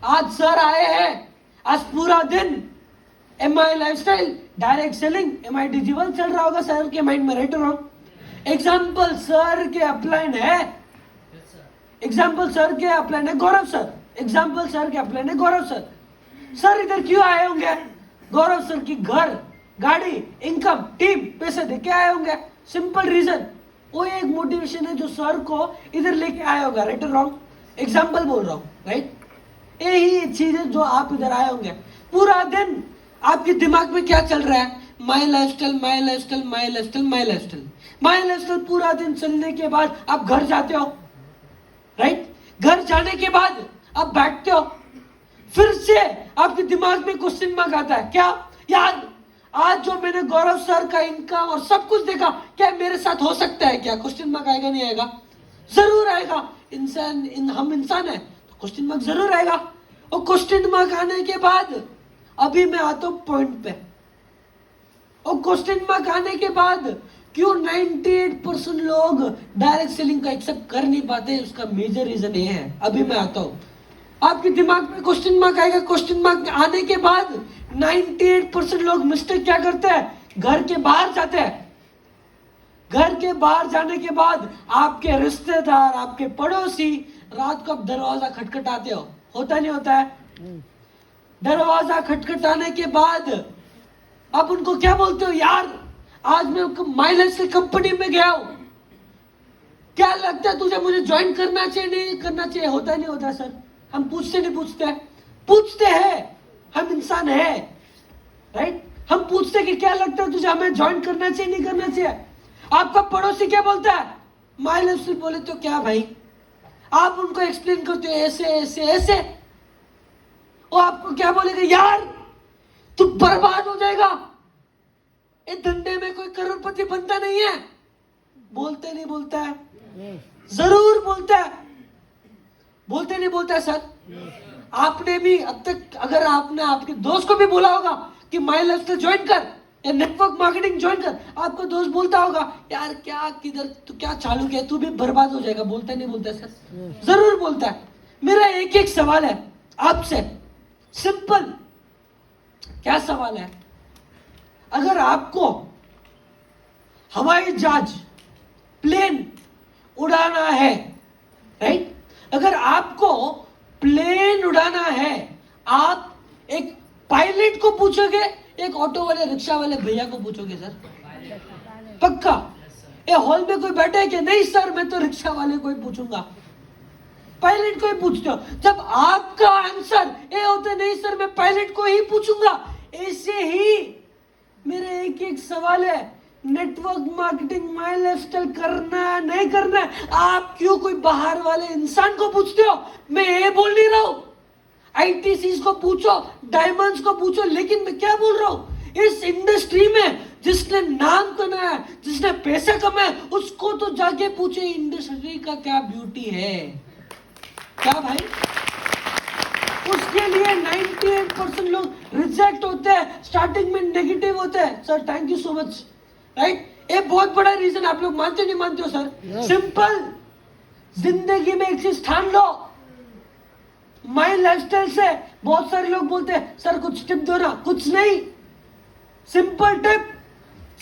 आज सर आए हैं, आज पूरा दिन MI lifestyle, direct selling, MI digital चल रहा होगा सर के माइंड में। राइट और रॉन्ग? एग्जाम्पल सर के अपलाइन है, एग्जाम्पल सर के अपलाइन है गौरव सर, एग्जाम्पल सर के अपलाइन है गौरव सर। सर इधर क्यों आए होंगे? गौरव सर की घर, गाड़ी, इनकम, टीम, पैसे देके आए होंगे। सिंपल रीजन, वो एक मोटिवेशन है जो सर को इधर लेके आया होगा। राइट और रॉन्ग? एग्जाम्पल बोल रहा हूं। राइट? यही चीज है जो आप इधर आए होंगे। पूरा दिन आपके दिमाग में क्या चल रहा है? माई लाइफस्टाइल, माई लाइफस्टाइल, माई लाइफस्टाइल, माई लाइफस्टाइल, माई लाइफस्टाइल। पूरा दिन चलने के बाद आप घर जाते हो। राइट? घर जाने के बाद आप बैठते हो, फिर से आपके दिमाग में क्वेश्चन मार्क आता है, क्या यार आज जो मैंने गौरव सर का इनकम और सब कुछ देखा, क्या मेरे साथ हो सकता है क्या? क्वेश्चन मार्क आएगा नहीं आएगा? जरूर आएगा। हम इंसान है तो क्वेश्चन मार्क जरूर आएगा। और क्वेश्चन मार्क आने के बाद अभी मैं आता हूं पॉइंट पे। और क्वेश्चन मार्क आने के बाद क्यों 98% लोग डायरेक्ट सेलिंग का एक्सेप्ट कर नहीं पाते, उसका मेजर रीजन ये है। अभी मैं आता हूं। आपके दिमाग में क्वेश्चन मार्क आएगा। क्वेश्चन मार्क आने के बाद 98% लोग मिस्टेक क्या करते हैं? घर के बाहर जाते हैं। घर के बाहर जाने के बाद आपके रिश्तेदार, आपके पड़ोसी रात को आप दरवाजा खटखटाते हो, होता नहीं होता है? दरवाजा खटखटाने के बाद आप उनको क्या बोलते हो? यार आज मैं माइलेज से कंपनी में गया हूं, क्या लगता है तुझे मुझे ज्वाइन करना चाहिए नहीं करना चाहिए? होता नहीं होता सर? हम पूछते नहीं पूछते? पूछते हैं, हम इंसान है। राइट? हम पूछते कि क्या लगता है तुझे हमें ज्वाइन करना चाहिए नहीं करना चाहिए? आपका पड़ोसी क्या बोलता है? माइलेज से बोले तो क्या भाई? आप उनको एक्सप्लेन करते हो ऐसे ऐसे ऐसे, वो आपको क्या बोलेगा? यार तू बर्बाद हो जाएगा, इस धंधे में कोई करोड़पति बनता नहीं है। बोलते नहीं बोलता है? जरूर बोलता है। बोलते नहीं बोलता है सर? आपने भी अब तक अगर आपने आपके दोस्त को भी बोला होगा कि माई लाइफस्टाइल ज्वाइन कर या नेटवर्क मार्केटिंग ज्वाइन कर, आपका दोस्त बोलता होगा यार क्या किधर तू क्या चालू किया, तू भी बर्बाद हो जाएगा। बोलता नहीं बोलता सर? जरूर बोलता है। मेरा एक एक सवाल है आपसे, सिंपल। क्या सवाल है? अगर आपको हवाई जहाज, प्लेन उड़ाना है, राइट? अगर आपको प्लेन उड़ाना है, आप एक पायलट को पूछोगे, एक ऑटो वाले रिक्शा वाले भैया को पूछोगे सर? पक्का? ये हॉल में कोई बैठा है क्या? नहीं सर, मैं तो रिक्शा वाले को ही पूछूंगा। पायलट को ही पूछते हो। जब आपका आंसर ये होता नहीं सर मैं पायलट को ही पूछूंगा, ऐसे ही मेरे एक एक सवाल है, नेटवर्क मार्केटिंग माय लाइफस्टाइल करना है नहीं करना है, आप क्यों कोई बाहर वाले इंसान को पूछते हो? मैं ये बोल नहीं रहा हूं, आईटीसी को पूछो, डायमंड्स को पूछो, लेकिन मैं क्या बोल रहा हूं, इस इंडस्ट्री में जिसने नाम कमाया, जिसने पैसा कमाया, उसको तो जाके पूछे इंडस्ट्री का क्या ब्यूटी है, क्या भाई? उसके लिए 98% लोग रिजेक्ट होते हैं, स्टार्टिंग में नेगेटिव होते हैं। Sir thank you so much, right? ये बहुत बड़ा रीजन, आप लोग मानते नहीं मानते हो सर? सिंपल, जिंदगी में एक चीज ठान लो, माय लाइफस्टाइल से बहुत सारे लोग बोलते हैं सर कुछ टिप दो ना, कुछ नहीं, सिंपल टिप,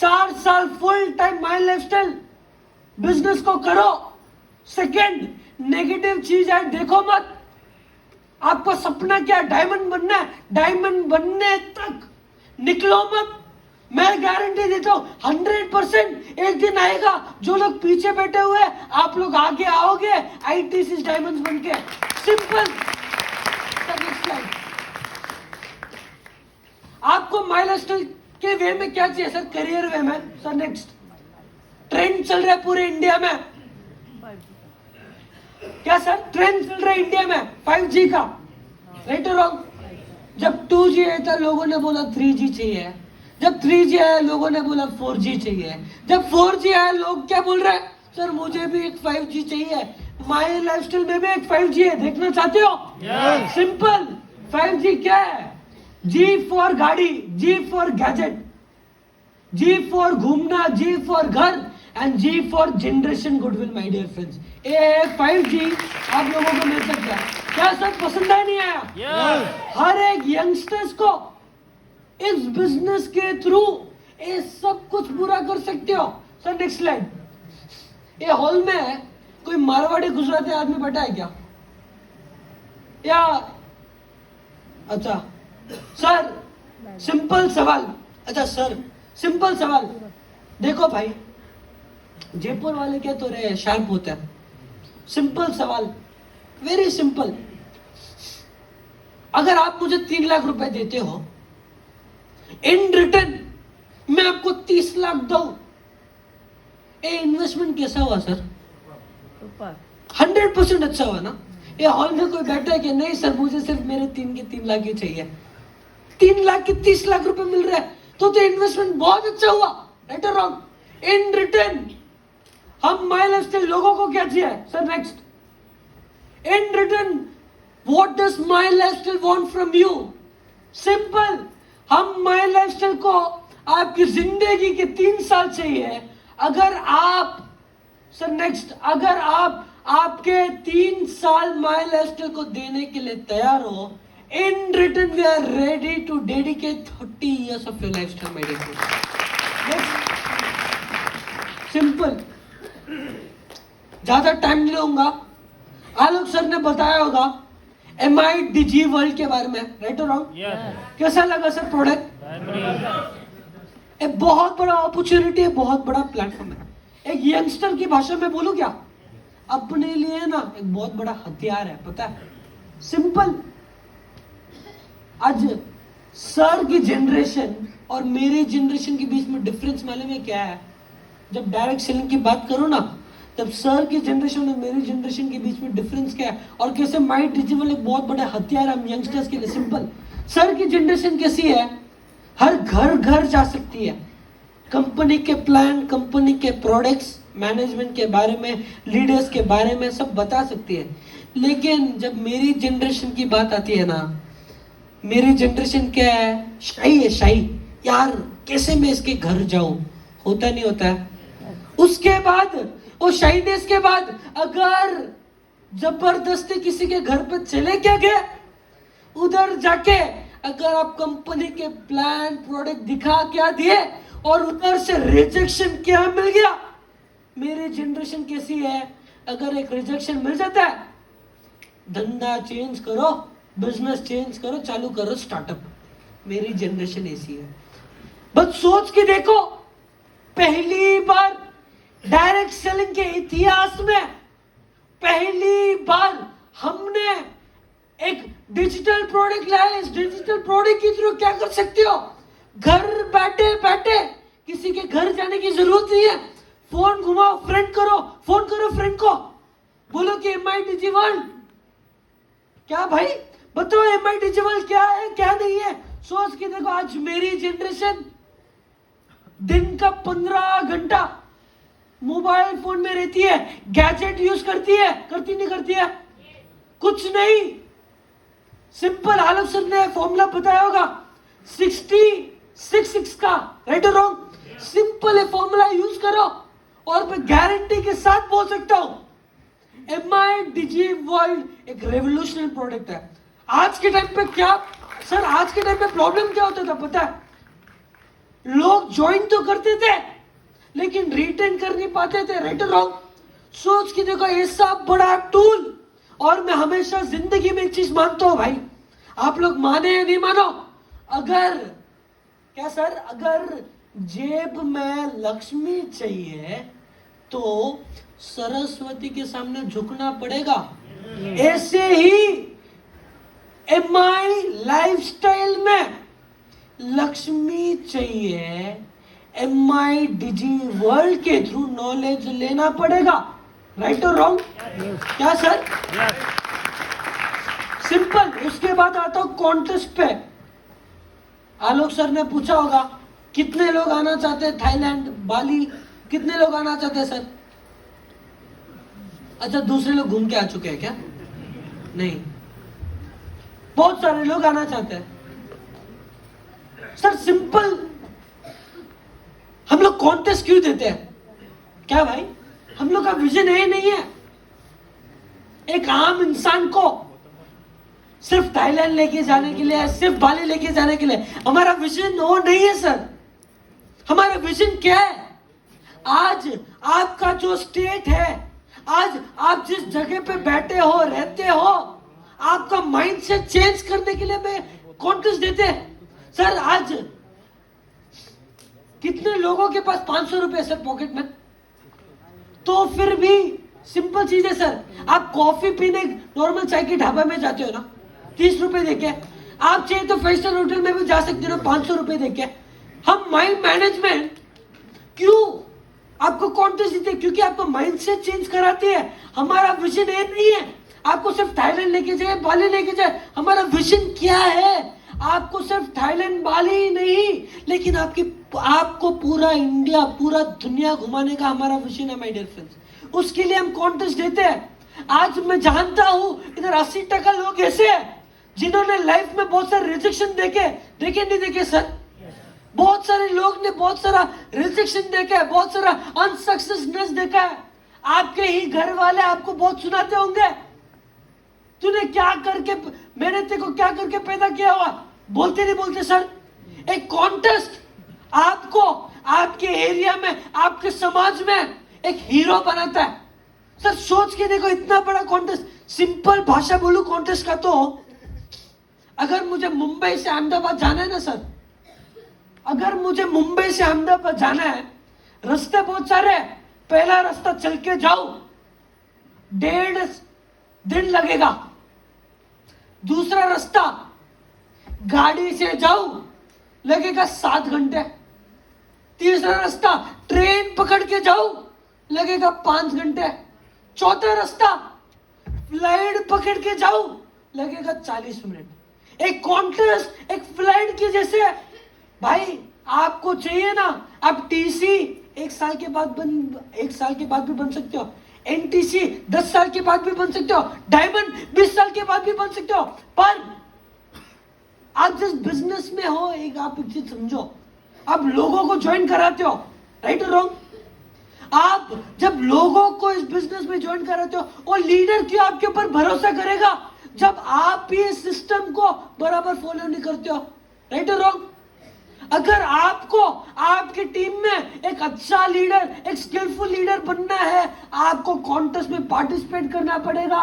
4 साल full time my lifestyle business को करो। सेकंड, नेगेटिव चीज है देखो मत। आपका सपना क्या, डायमंड बनना है, डायमंड बनने तक निकलो मत। मैं गारंटी देता हूं 100% एक दिन आएगा, जो लोग पीछे बैठे हुए आप लोग आगे आओगे आईटीसी डायमंड बन के। सिंपल। आपको माय लाइफस्टाइल के वे में क्या चाहिए सर? करियर वे में सर। नेक्स्ट ट्रेंड चल रहा है पूरे इंडिया में, क्या सर ट्रेंड चल रहा है इंडिया में 5G का, राइट और रॉन्ग? जब 2G आया था लोगों ने बोला 3G चाहिए, जब 3G आया लोगों ने बोला 4G चाहिए, जब 4G आया लोग क्या बोल रहे हैं, सर मुझे भी एक 5G चाहिए। माय लाइफस्टाइल में भी एक 5G है, देखना चाहते हो? सिंपल। 5G क्या है? G फॉर गाड़ी, G for gadget, G for घूमना, G फॉर घर and G for generation goodwill. My dear friends, ये 5G आप लोगों को मिल सकता है। क्या सब पसंद है नहीं आया? हर एक यंगस्टर्स को इस बिजनेस के थ्रू ये सब कुछ पूरा कर सकते हो। Sir next slide. ये हॉल में कोई मारवाड़ी गुजराती आदमी बैठा है क्या? या अच्छा सर सिंपल सवाल, अच्छा सर सिंपल सवाल, देखो भाई जयपुर वाले क्या तो रहे शार्प होते हैं। सिंपल सवाल, वेरी सिंपल, अगर आप मुझे 3 लाख रुपए देते हो, इन रिटर्न मैं आपको 30 लाख दूं, ये इन्वेस्टमेंट कैसा हुआ सर? 100% अच्छा हुआ ना? ये हॉल में कोई बैठा है कि नहीं सर मुझे सिर्फ मेरे 3 लाख ही चाहिए, 3 लाख के 30 लाख रुपए मिल रहे हैं, तो इन्वेस्टमेंट बहुत अच्छा हुआ, राइट और रॉन्ग? इन रिटर्न हम माय लाइफस्टाइल लोगों को क्या चाहिए sir? Next, in return what does my lifestyle want from you? Simple, हम माय लाइफस्टाइल को आपकी जिंदगी के 3 साल चाहिए। अगर आप सर नेक्स्ट, अगर आप आपके 3 साल माय लाइफस्टाइल को देने के लिए तैयार हो, in return we are ready to dedicate 30 years of your lifetime, my dear friends. Simple, ज्यादा टाइम नहीं लूंगा। आलोक सर ने बताया होगा MI Digi वर्ल्ड के बारे में, राइट और रॉन्ग? कैसा लगा सर प्रोडक्ट? एक बहुत बड़ा अपॉर्चुनिटी है, बहुत बड़ा प्लेटफॉर्म है। एक यंगस्टर की भाषा में बोलूं क्या, अपने लिए ना एक बहुत बड़ा हथियार है, पता है? सिंपल। आज सर की जनरेशन और मेरी जनरेशन के बीच में डिफरेंस मालूम है क्या है? जब डायरेक्ट सेलिंग की बात करो ना, तब सर की जनरेशन और मेरी जनरेशन के बीच में डिफरेंस क्या है और कैसे माय डिजिटल एक बहुत बड़ा हथियार हम यंगस्टर्स के लिए। सिंपल, सर की जनरेशन कैसी है, हर घर घर जा सकती है, कंपनी के प्लान, कंपनी के प्रोडक्ट्स, मैनेजमेंट के बारे में, लीडर्स के बारे में सब बता सकती है। लेकिन जब मेरी जनरेशन की बात आती है ना, मेरी जनरेशन क्या है, शाही है, शाही यार, कैसे मैं इसके घर जाऊं, होता नहीं होता है। उसके बाद वो शाहीनेस के बाद अगर जबरदस्ती किसी के घर पे चले क्या गए, उधर जाके अगर आप कंपनी के प्लान प्रोडक्ट दिखा क्या दिए और उधर से रिजेक्शन क्या मिल गया, मेरी जनरेशन कैसी है, अगर एक रिजेक्शन मिल जाता है, धंधा चेंज करो, बिजनेस चेंज करो, चालू करो स्टार्टअप। मेरी जनरेशन ऐसी है। बस सोच के देखो, पहली बार डायरेक्ट सेलिंग के इतिहास में पहली बार हमने एक डिजिटल प्रोडक्ट लाया, इस डिजिटल प्रोडक्ट के थ्रू क्या कर सकते हो, घर बैठे बैठे, किसी के घर जाने की जरूरत नहीं है, फोन घुमाओ, फ्रेंड करो, फोन करो फ्रेंड को, बोलो कि MI डिजी वर्ल्ड, क्या भाई बताओ MI डिजी वर्ल्ड क्या है क्या नहीं है। सोच के देखो, आज मेरी जनरेशन दिन का 15 घंटा मोबाइल फोन में रहती है, गैजेट यूज करती है, करती नहीं करती है, कुछ नहीं। सिंपल आलोक सर ने फॉर्मूला बताया होगा 60-6-6 का, राइट और रॉन्ग। सिंपल है फॉर्मूला, यूज करो और मैं गारंटी के साथ बोल सकता हूं MI डिजी वर्ल्ड एक रेवोल्यूशनरी प्रोडक्ट है। आज के टाइम पे क्या सर, आज के टाइम पे प्रॉब्लम क्या होता था पता है, लोग ज्वाइन तो करते थे लेकिन रिटेन कर नहीं पाते थे, राइट और रॉन्ग। सोच के देखो, ऐसा बड़ा टूल, और मैं हमेशा जिंदगी में एक चीज मानता हूं भाई, आप लोग माने या नहीं मानो, अगर क्या सर, अगर जेब में लक्ष्मी चाहिए तो सरस्वती के सामने झुकना पड़ेगा। ऐसे ही MI लाइफस्टाइल में लक्ष्मी चाहिए, MI डिजी वर्ल्ड के थ्रू नॉलेज लेना पड़ेगा, राइट और रॉन्ग, क्या सर? सिंपल। उसके बाद आता हूं कॉन्टेस्ट पे। आलोक सर ने पूछा होगा कितने लोग आना चाहते हैं थाईलैंड, बाली, कितने लोग आना चाहते हैं सर? अच्छा, दूसरे लोग घूम के आ चुके हैं क्या? नहीं, बहुत सारे लोग आना चाहते हैं सर। सिंपल, हम लोग कॉन्टेस्ट क्यों देते हैं? क्या भाई, हम लोग का विजन है नहीं है एक आम इंसान को सिर्फ थाईलैंड लेके जाने के लिए, सिर्फ बाली लेके जाने के लिए? हमारा विजन वो नहीं है सर। हमारा विजन क्या है? आज आपका जो स्टेट है, आज आप जिस जगह पे बैठे हो, रहते हो, आपका माइंडसेट चेंज करने के लिए मैं कॉन्टेस्ट देते हैं सर। आज कितने लोगों के पास 500 रुपए सर पॉकेट में? तो फिर भी सिंपल चीज है सर, आप कॉफी पीने नॉर्मल चाय के ढाबा में जाते हो ना 30 रुपए देके, आप चाहिए तो 5 स्टार होटल में भी जा सकते हो 500 रुपए देके। हम माइंड मैनेजमेंट क्यों आपको कॉन्टेस्ट देते हैं? क्योंकि आपका माइंडसेट चेंज कराते हैं। हमारा विजन ये नहीं है आपको सिर्फ थाईलैंड लेके जाए, बाली लेके जाए। हमारा विजन क्या है? आपको सिर्फ थाईलैंड, बाली ही नहीं, लेकिन आपको पूरा इंडिया, पूरा दुनिया घुमाने का हमारा विजन है माय डियर फ्रेंड्स। उसके लिए हम कॉन्टेस्ट देते हैं। आज मैं जानता हूं इधर 80% लोग ऐसे हैं जिन्होंने लाइफ में बहुत सारे रिजेक्शन देखे नहीं देखे सर? बहुत सारे लोग ने बहुत सारा रिजेक्शन देखा है, बहुत सारा अनसक्सेसनेस देखा है। आपके ही घर वाले आपको बहुत सुनाते होंगे, तूने क्या करके, मैंने तेरे को क्या करके पैदा किया हुआ, बोलते नहीं बोलते सर? एक कॉन्टेस्ट आपको आपके एरिया में, आपके समाज में एक हीरो बनाता है सर। सोच के देखो, इतना बड़ा कॉन्टेस्ट। सिंपल भाषा बोलूं कॉन्टेस्ट का, तो अगर मुझे मुंबई से अहमदाबाद जाना है ना सर, अगर मुझे मुंबई से अहमदाबाद जाना है, रास्ते बहुत सारे हैं। पहला रास्ता चल के जाओ 1.5 दिन लगेगा, दूसरा रास्ता गाड़ी से जाओ लगेगा 7 घंटे, तीसरा रास्ता ट्रेन पकड़ के जाओ लगेगा 5 घंटे, चौथा रास्ता फ्लाइट पकड़ के जाओ लगेगा 40 मिनट। एक कॉन्टेस्ट एक फ्लाइट की जैसे भाई, आपको चाहिए ना, आप टीसी 1 साल के बाद भी बन सकते हो, एनटीसी 10 साल के बाद भी बन सकते हो, डायमंड 20 साल के बाद भी बन सकते हो। पर आप जिस बिजनेस में हो, एक आप एक चीज समझो, आप लोगों को ज्वाइन कराते हो, राइट और रॉन्ग? आप जब लोगों को इस बिजनेस में ज्वाइन कराते हो, वो लीडर क्यों आपके ऊपर भरोसा करेगा जब आप भी इस सिस्टम को बराबर फॉलो नहीं करते हो, राइट और रॉन्ग? अगर आपको आपकी टीम में एक अच्छा लीडर, एक स्किलफुल लीडर बनना है, आपको कॉन्टेस्ट में पार्टिसिपेट करना पड़ेगा,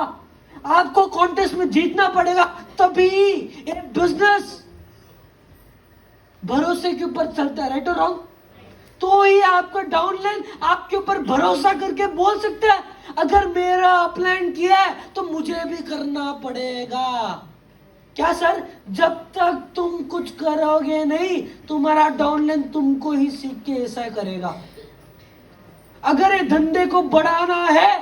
आपको कॉन्टेस्ट में जीतना पड़ेगा, तभी एक बिजनेस भरोसे के ऊपर चलता है, राइट और रॉन्ग? तो ही आपका डाउनलाइन आपके ऊपर भरोसा करके बोल सकता है अगर मेरा अपलाइन किया है तो मुझे भी करना पड़ेगा। क्या सर? जब तक तुम कुछ करोगे नहीं तुम्हारा डाउनलाइन तुमको ही सीख के ऐसा करेगा। अगर ये धंधे को बढ़ाना है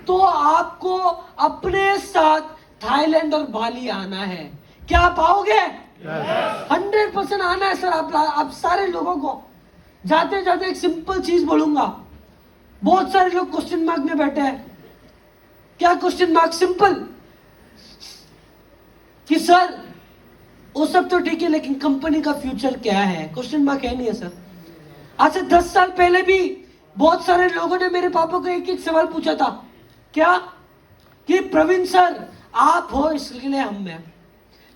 तो आपको अपने साथ थाईलैंड और बाली आना है। क्या आप आओगे? 100% आना है सर। आप सारे लोगों को जाते जाते एक सिंपल चीज बोलूंगा। बहुत सारे लोग क्वेश्चन मार्क में बैठे हैं। क्या क्वेश्चन मार्क? सिंपल कि सर वो सब तो ठीक है लेकिन कंपनी का फ्यूचर क्या है? क्वेश्चन मार्क है नहीं है सर। आज से 10 साल पहले भी बहुत सारे लोगों ने मेरे पापा को एक एक सवाल पूछा था। क्या? कि प्रवीण सर आप हो इसके लिए हम हैं,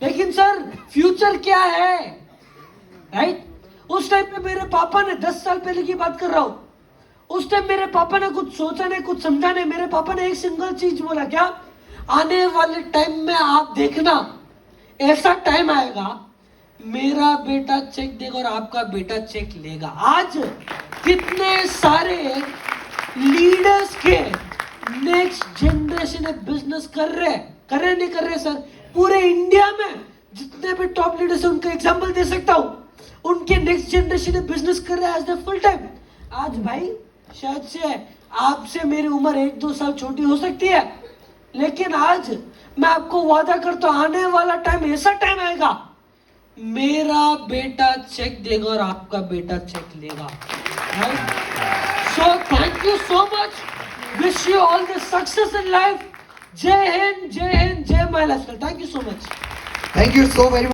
लेकिन सर फ्यूचर क्या है? राइट? उस टाइम पे मेरे पापा ने 10 साल पहले की बात कर रहा हूं, उस टाइम मेरे पापा ने कुछ सोचा नहीं, कुछ समझा नहीं। मेरे पापा ने एक सिंगल चीज बोला। क्या? आने वाले टाइम में आप देखना ऐसा टाइम आएगा मेरा बेटा चेक देगा और आपका बेटा चेक लेगा। आज कितने सारे लीडर्स के नेक्स्ट जनरेशन बिजनेस कर रहे नहीं कर रहे सर? पूरे इंडिया में जितने भी टॉप लीडर्स हैं उनका एग्जांपल दे सकता हूं। उनके नेक्स्ट जनरेशन बिजनेस कर रहे हैं एज द फुल टाइम। आज भाई शायद से आपसे मेरी उम्र 1-2 साल छोटी हो सकती है, लेकिन आज मैं आपको वादा करता हूं आने वाला टाइम ऐसा टाइम आएगा मेरा बेटा चेक देगा और आपका बेटा चेक लेगा। Right? So thank you so much. Wish you all the success in life. जय हिंद, जय हिंद, जय my lifestyle. Thank you so much. Thank you so very much.